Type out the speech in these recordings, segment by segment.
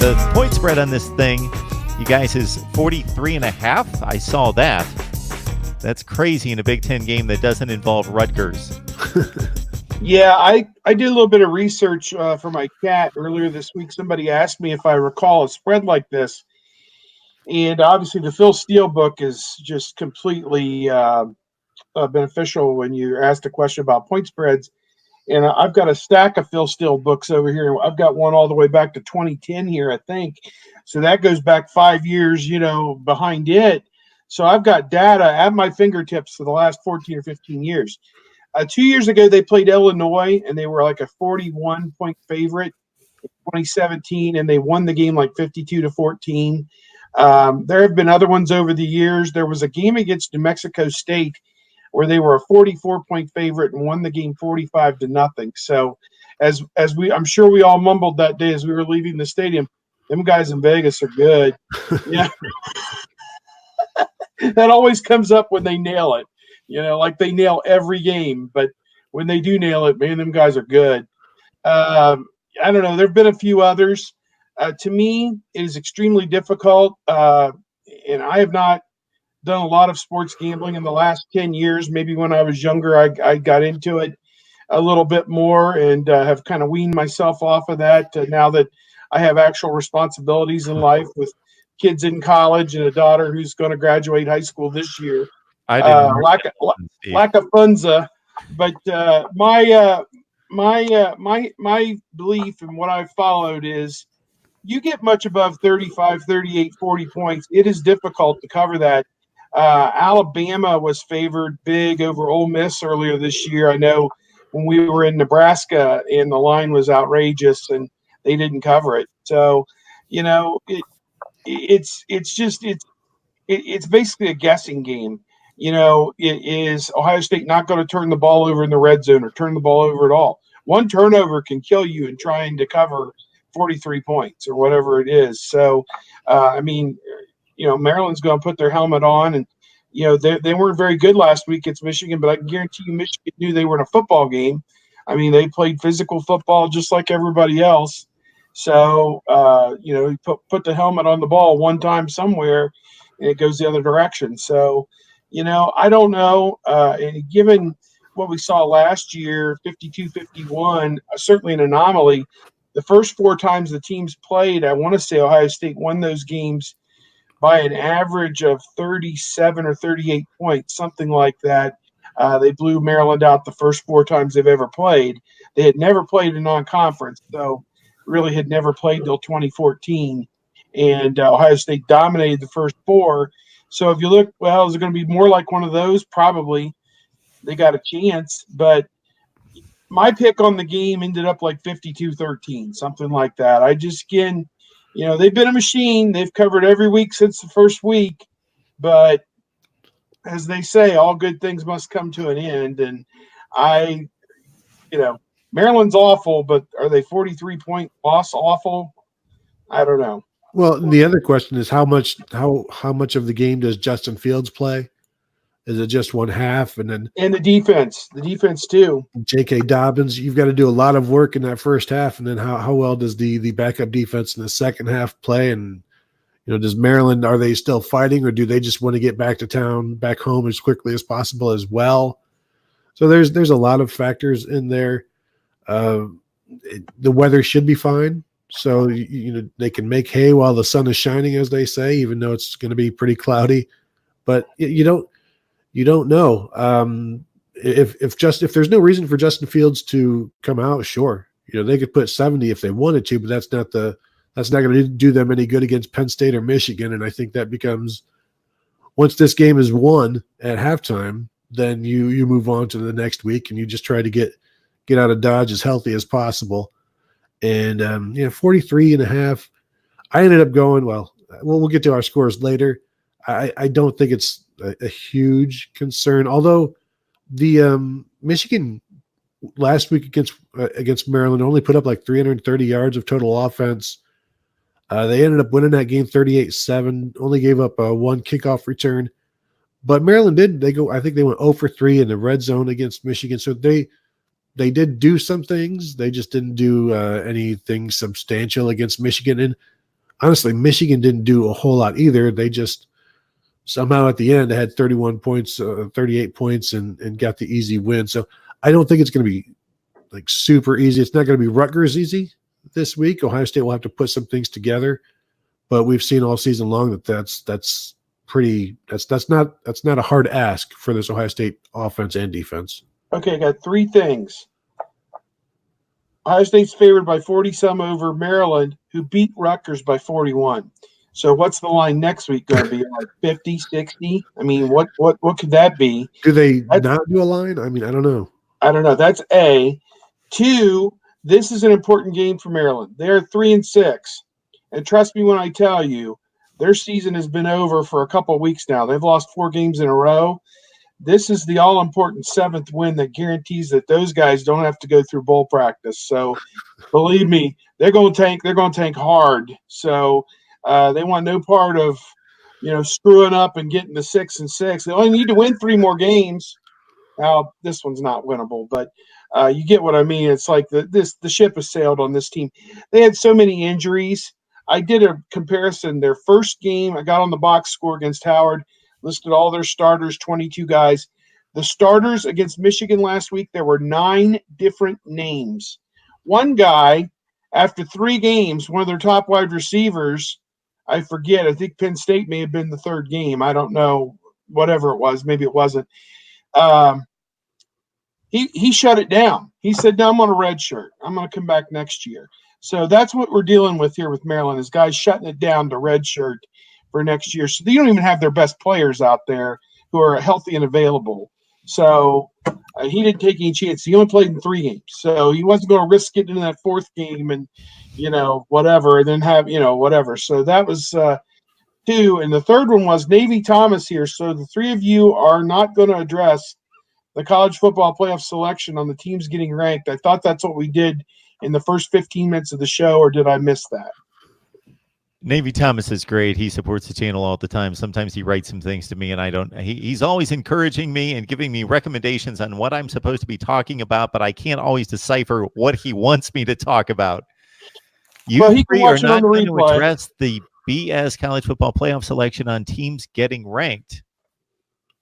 The point spread on this thing, you guys, is 43.5. I saw that. That's crazy in a Big Ten game that doesn't involve Rutgers. Yeah, I did a little bit of research for my cat earlier this week. Somebody asked me if I recall a spread like this. And obviously the Phil Steele book is just completely beneficial when you're asked a question about point spreads. And I've got a stack of Phil Steele books over here. I've got one all the way back to 2010 here, I think. So that goes back 5 years, behind it. So I've got data at my fingertips for the last 14 or 15 years. 2 years ago, they played Illinois, and they were like a 41-point favorite in 2017, and they won the game like 52-14. There have been other ones over the years. There was a game against New Mexico State where they were a 44-point favorite and won the game 45-0. So I'm sure we all mumbled that day as we were leaving the stadium, them guys in Vegas are good. Yeah. That always comes up when they nail it, like they nail every game, but when they do nail it, man, them guys are good. I don't know. There've been a few others. To me, it is extremely difficult. And I have not done a lot of sports gambling in the last 10 years. Maybe when I was younger, I got into it a little bit more and have kind of weaned myself off of that now that I have actual responsibilities in life with kids in college and a daughter who's going to graduate high school this year. I didn't lack of funza, but my belief and what I've followed is you get much above 35, 38, 40 points, it is difficult to cover that. Alabama was favored big over Ole Miss earlier this year. I know when we were in Nebraska and the line was outrageous and they didn't cover it. So, it's basically a guessing game. Is Ohio State not going to turn the ball over in the red zone or turn the ball over at all? One turnover can kill you in trying to cover 43 points or whatever it is. So, Maryland's going to put their helmet on, and they weren't very good last week against Michigan, but I can guarantee you Michigan knew they were in a football game. I mean, they played physical football just like everybody else. So, you put the helmet on the ball one time somewhere, and it goes the other direction. So, I don't know. And given what we saw last year, 52-51, certainly an anomaly. The first 4 times the teams played, I want to say Ohio State won those games by an average of 37 or 38 points, something like that. They blew Maryland out the first 4 times they've ever played. They had never played a non-conference, so really had never played till 2014. And Ohio State dominated the first 4. So if you look, well, is it going to be more like one of those? Probably. They got a chance, but my pick on the game ended up like 52-13, something like that. They've been a machine. They've covered every week since the first week, but as they say, all good things must come to an end. And Maryland's awful, but are they 43-point loss awful? I don't know. Well, the other question is how much of the game does Justin Fields play? Is it just one half? And the defense too. J.K. Dobbins, you've got to do a lot of work in that first half. And then how well does the backup defense in the second half play? And, does Maryland, are they still fighting, or do they just want to get back to town, back home as quickly as possible as well? So there's a lot of factors in there. The weather should be fine. So, they can make hay while the sun is shining, as they say, even though it's going to be pretty cloudy. But you don't know. If there's no reason for Justin Fields to come out, sure, they could put 70 if they wanted to, but that's not going to do them any good against Penn State or Michigan. And I think that becomes, once this game is won at halftime, then you move on to the next week and you just try to get out of Dodge as healthy as possible. And 43.5. I ended up going, we'll get to our scores later. I don't think it's a huge concern, although the Michigan last week against Maryland only put up like 330 yards of total offense. They ended up winning that game 38-7, only gave up one kickoff return. But Maryland did. I think they went 0 for 3 in the red zone against Michigan. So they did do some things. They just didn't do anything substantial against Michigan. And honestly, Michigan didn't do a whole lot either. They just somehow at the end had 31 points, 38 points, and got the easy win. So I don't think it's going to be like super easy. It's not going to be Rutgers easy this week. Ohio State will have to put some things together, but we've seen all season long that's not a hard ask for this Ohio State offense and defense. Okay, I got three things. Ohio State's favored by 40-some over Maryland, who beat Rutgers by 41. So what's the line next week going to be? Like 50, 60? I mean, what could that be? Do they not do a line? I mean, I don't know. I don't know. That's A. 2, this is an important game for Maryland. They're 3-6. And trust me when I tell you, their season has been over for a couple of weeks now. They've lost 4 games in a row. This is the all-important 7th win that guarantees that those guys don't have to go through bowl practice. So, believe me, they're going to tank. They're going to tank hard. So, they want no part of, screwing up and getting to 6-6. They only need to win 3 more games. Now, this one's not winnable, but you get what I mean. It's like the ship has sailed on this team. They had so many injuries. I did a comparison. Their first game, I got on the box score against Howard, listed all their starters, 22 guys. The starters against Michigan last week, there were 9 different names. One guy, after 3 games, one of their top wide receivers, I forget, I think Penn State may have been the 3rd game. I don't know, whatever it was. Maybe it wasn't. He shut it down. He said, no, I'm on a red shirt. I'm going to come back next year. So that's what we're dealing with here with Maryland is guys shutting it down to red shirt for next year. So they don't even have their best players out there who are healthy and available. So he didn't take any chance. He only played in 3 games. So he wasn't going to risk getting into that 4th game and, whatever, and then have, whatever. So that was 2. And the 3rd one was Navy Thomas here. So the 3 of you are not going to address the college football playoff selection on the teams getting ranked. I thought that's what we did in the first 15 minutes of the show, or did I miss that? Navy Thomas is great. He supports the channel all the time. Sometimes he writes some things to me, and he's always encouraging me and giving me recommendations on what I'm supposed to be talking about, but I can't always decipher what he wants me to talk about. You Well, he can three are watch it not on the going to replay. address the BS college football playoff selection on teams getting ranked.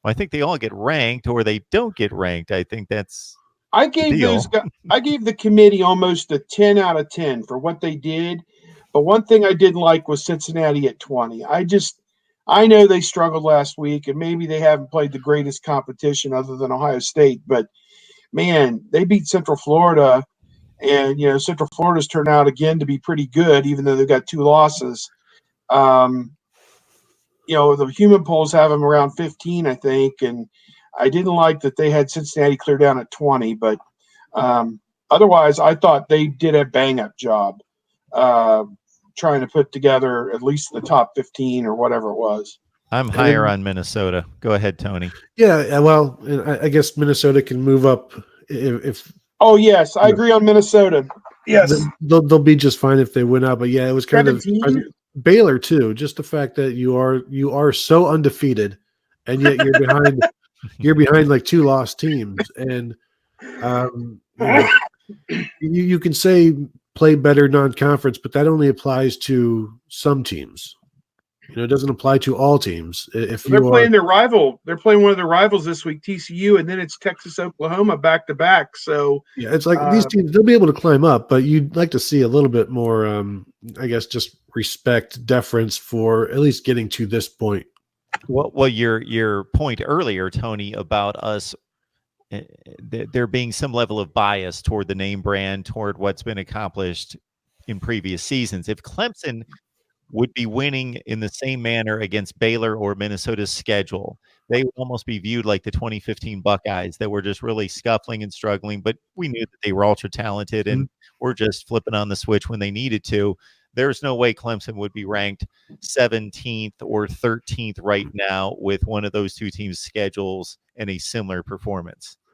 Well, I think they all get ranked or they don't get ranked. I think that's I gave the committee almost a 10 out of 10 for what they did. But one thing I didn't like was Cincinnati at 20. I know they struggled last week, and maybe they haven't played the greatest competition other than Ohio State. But, man, they beat Central Florida, and, Central Florida's turned out again to be pretty good, even though they've got 2 losses. The human polls have them around 15, I think, and I didn't like that they had Cincinnati clear down at 20, but otherwise I thought they did a bang-up job trying to put together at least the top 15 or whatever it was. I'm higher on Minnesota. Go ahead, Tony. Yeah, well, I guess Minnesota can move up if Oh, yes, I agree on Minnesota. Yes. They'll be just fine if they win out, but yeah, it was kind 17? of Baylor too. Just the fact that you are so undefeated, and yet you're behind. You're behind like 2 lost teams, and you can say play better non-conference, but that only applies to some teams. It doesn't apply to all teams. If they're playing their rival, they're playing one of their rivals this week, TCU, and then it's Texas, Oklahoma back to back. So yeah, it's like these teams, they'll be able to climb up, but you'd like to see a little bit more, I guess, just respect, deference for at least getting to this point. Well, your point earlier, Tony, about us, there being some level of bias toward the name brand, toward what's been accomplished in previous seasons. If Clemson would be winning in the same manner against Baylor or Minnesota's schedule, they would almost be viewed like the 2015 Buckeyes that were just really scuffling and struggling, but we knew that they were ultra talented and were just flipping on the switch when they needed to. There's no way Clemson would be ranked 17th or 13th right now with one of those 2 teams' schedules and a similar performance.